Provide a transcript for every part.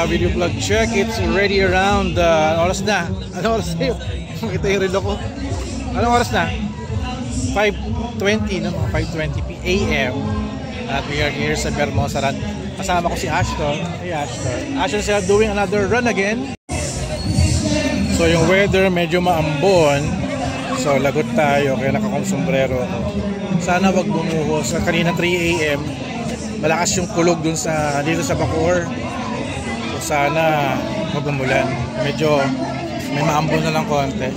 video vlog check. It's already around ano oras na? Ano oras na yun? Makita yung relo ko. Anong oras na? 5:20 no? 5:20 AM. At we are here sa Vermosa Run. Kasama ko si Ashton. Hey Ashton. Ashton is doing another run again. So yung weather medyo maambon. So lagot tayo kaya nakakonsombrero ako. Sana wag bumuhos. Kanina 3 AM malakas yung kulog dun sa dito sa Bacoor. So sana wag umulan. Medyo may maambon na lang konti.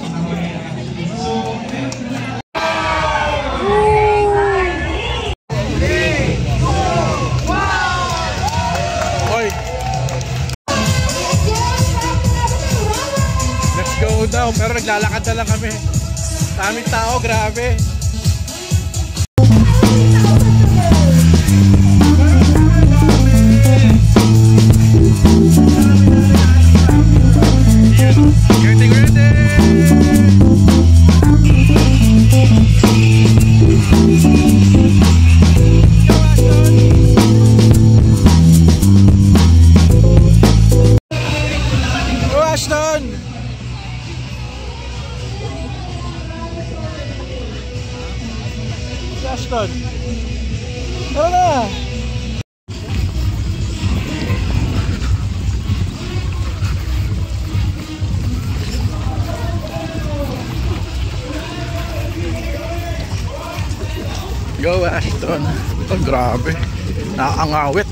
Oy. Let's go daw, pero naglalakad na lang kami. Daming tao, grabe. Ashton, tara na. Go Ashton. Oh, grabe, nakakangawit.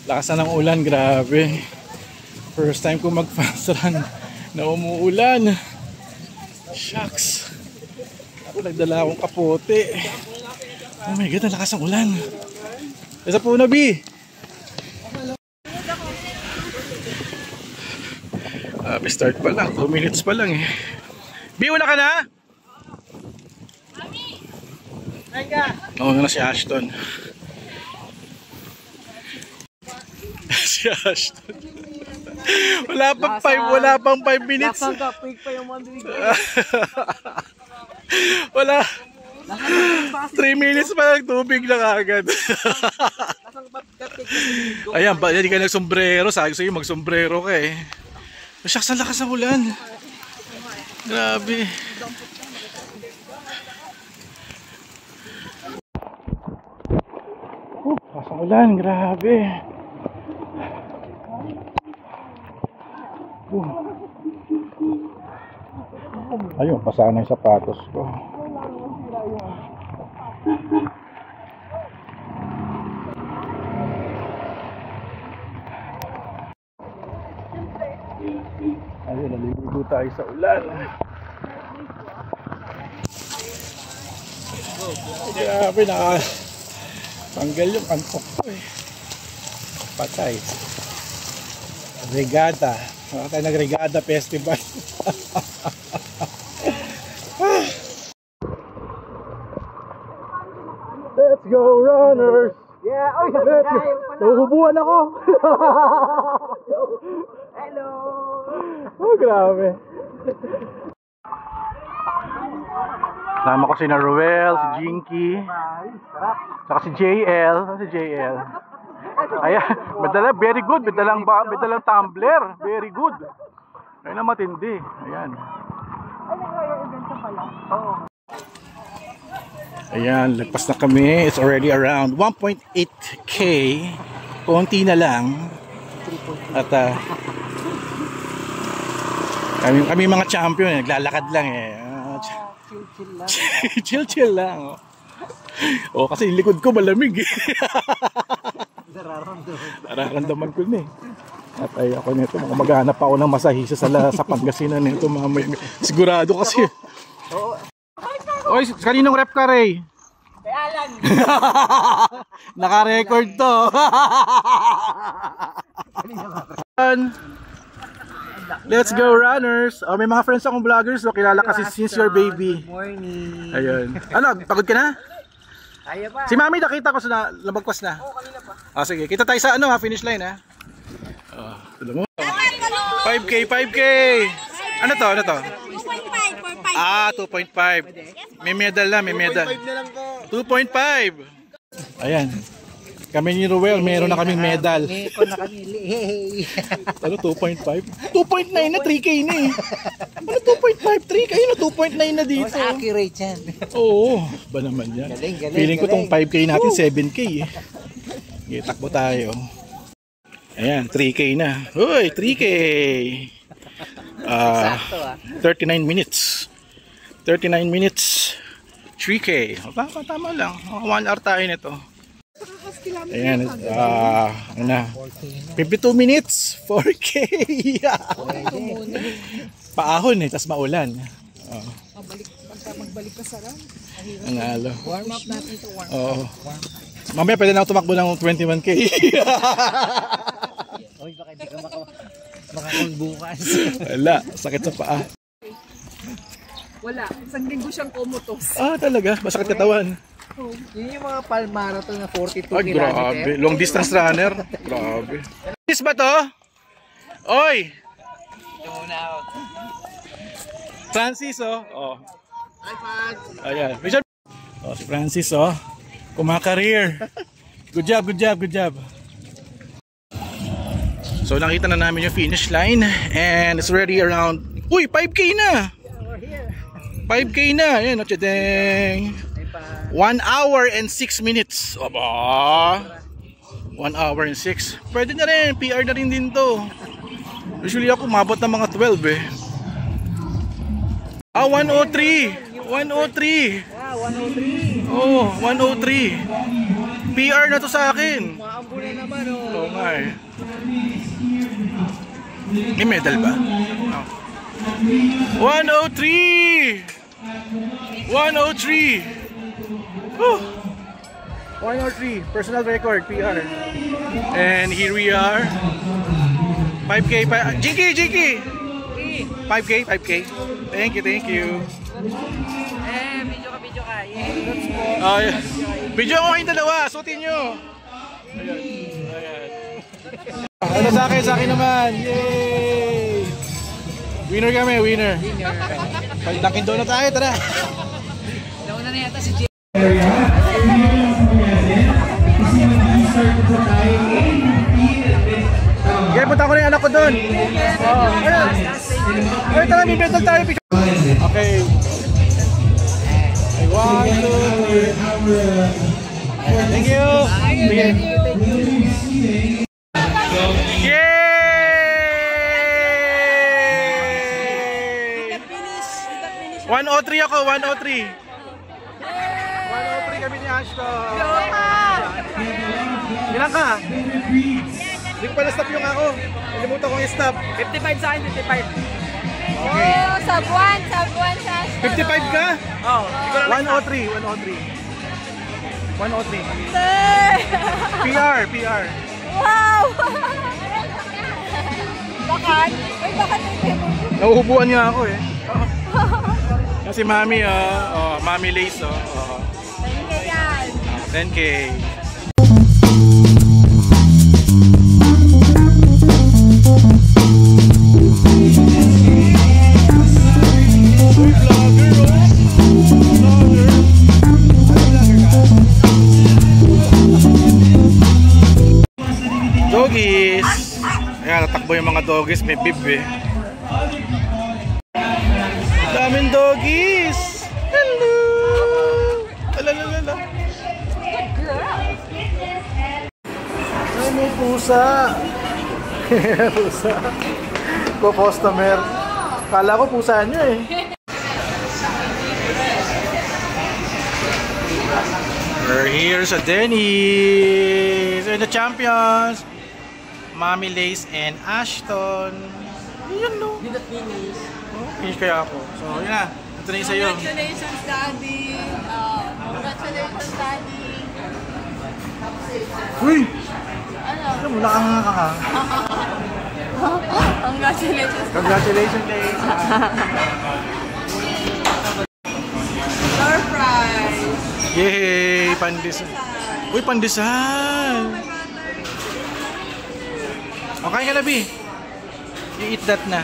Lakasan ng ulan, grabe. First time ko mag-fast run na umuulan. Shucks. Ako nagdala akong kapote. Oh my god, ang lakas ng ulan. Isa po na B. Start pa lang, 2 minutes pa lang eh. B, wala ka na? Oo na si Ashton. Si Ashton. Wala pang 5 minutes. Wala. 3 minutes pa lang tubig na kagad. Ayan, hindi ka nagsombrero. Sabi ko sa'yo magsombrero ka eh. Shucks, ang lakas ng ulan. Grabe. Lakas ng ulan, grabe. Ayun, basa na yung sapatos ko. Ayun, naliligo tayo sa ulan. Grabe, tanggal yung antok ko eh. Patay. Regata. Tayo nag-Regata Festival. Let's go runners! Yeah, oy, nahuhubuan ako. Hello. Oh, grabe. Sama ko si Ruel, si Jinky, saka si JL. Si JL. Ayan, medala, very good. Medalang tumbler. Very good. Ayun na matindi. Ayan. Ayan, lagpas na kami. It's already around 1.8K. Konti na lang. At kami mga champion, naglalakad lang eh. Chill lang. Oh, kasi yung likod ko malamig eh. Nararamdaman ko na eh. At ay ako nito, maghanap ako ng masahisa sa Pangasinan nito mamaya. Sigurado kasi. Oy, kaninong rep ka, Ray? Kay Alan. Naka-record to. Let's go runners. Oh, may mga friends akong vloggers, so kilala kasi since your baby. Good morning. Ayun. Ano, pagod ka na? Kaya pa. Si Mami nakita ko sa labagpas na. Oo, kanina pa. Ah, sige. Kita tayo sa ano, finish line ha. Tulo mo. 5K. Ano to? 2.5 for 5. Ah, 2.5. May medal na, may medal. 2.5 na lang po. 2.5. Ayan. Kami ni Ruel, meron na kaming medal. Meron na kami. Hey. Ano, 2.5? 2.9 na, 3K na eh. Ano 2.5? 3K na, 2.9 na dito. Mas accurate yan. Oo, ba naman yan? Galing. Feeling ko tong 5K natin, 7K eh. Okay, takbo tayo. Ayan, 3K na. Uy, 3K. Sakto 39 minutes. 39 minutes. 3K. Tama lang. 1 hour tayo nito. Ayan, ano na, 52 minutes, 4K. Paahon eh, tas maulan. Magbalik ka sa ram. Nanalo. Warm up natin ito. Oo. Mamaya pwede na ako tumakbo ng 21K. Oy, baka hindi ka makakul bukas. Wala, sakit sa paa. Wala, isang linggo siyang komotos. Talaga, masakit katawan. Yun yung mga palmarathon na 42 Ay, kilometer. grabe. Long distance runner. Grabe. Is ba to? Oy! Ito muna ako. Francis, oh. Hi, Pag. Ayan. Si Francis, oh. Kumakareer. Good job. So, nakita na namin yung finish line. And it's already around... Uy, 5K na! 5K na. Ayan, deng. 1 hour and 6 minutes. Aba! 1 hour and 6. Pwede na rin. PR na rin din to. Usually ako mabot ng mga 12 eh. 103. 103. 103. Oh, 103. PR na to sa akin. Maambo na naman, Oo nga eh. May medal ba? 103. 103. 103. Personal record, PR. And here we are. 5K. Jinky. 5K. Thank you. Video ka. Yay. Video ko kayong dalawa. Suotin nyo. Ayan. Ano sa akin naman. Yay! Winner kami. Dunkin' Donut tayo, tara. Nauna na yata si Jay. Okay, punta ko na yung anak ko doon. Ay, tara, may medal tayo. Okay. 1, 2, 3. Thank you. Yay! 103 ako, 103. 103 kami ni Ashton. Ilan ka? Hindi ko pala stop yung ako. Nalimutan ko yung stop. 55 sa akin, 55. Okay. Oh, sub 1 sa Ashton. 55 ka? Oo. 103. 103. PR. Wow! Bakit? Uy, bakit hindi mo? Nauubuan niya ako eh. Kasi Mami, Mami Lace, Thank you yan. 10K. Doggies. Ayan, natakbo yung mga doggies. May bib eh. Daming doggies. Hello. Alalala. Ay, may pusa. Pusa. Customer. Kala ko pusa nyo eh. We're here sa Denny's. And the champions, Mami Lace and Ashton. Ayan no. Hindi na finish. Finish kaya ako. So yun na. Ito na yung sa'yo. Congratulations, Daddy. Congratulations, Daddy. Uy! Ano? Wala kang nga. Congratulations. Congratulations, Lace. Surprise. Yay! Pandesal. Uy, pandesal! Okay ka na, B. You eat that na.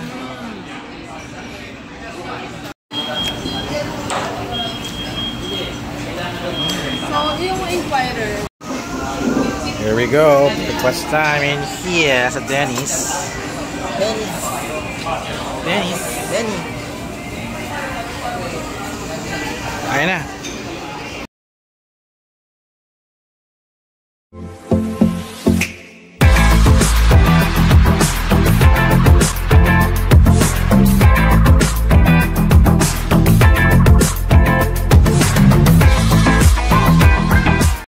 Fighter. Here we go. Breakfast time in here sa Denny's. Denny's. Ayun na.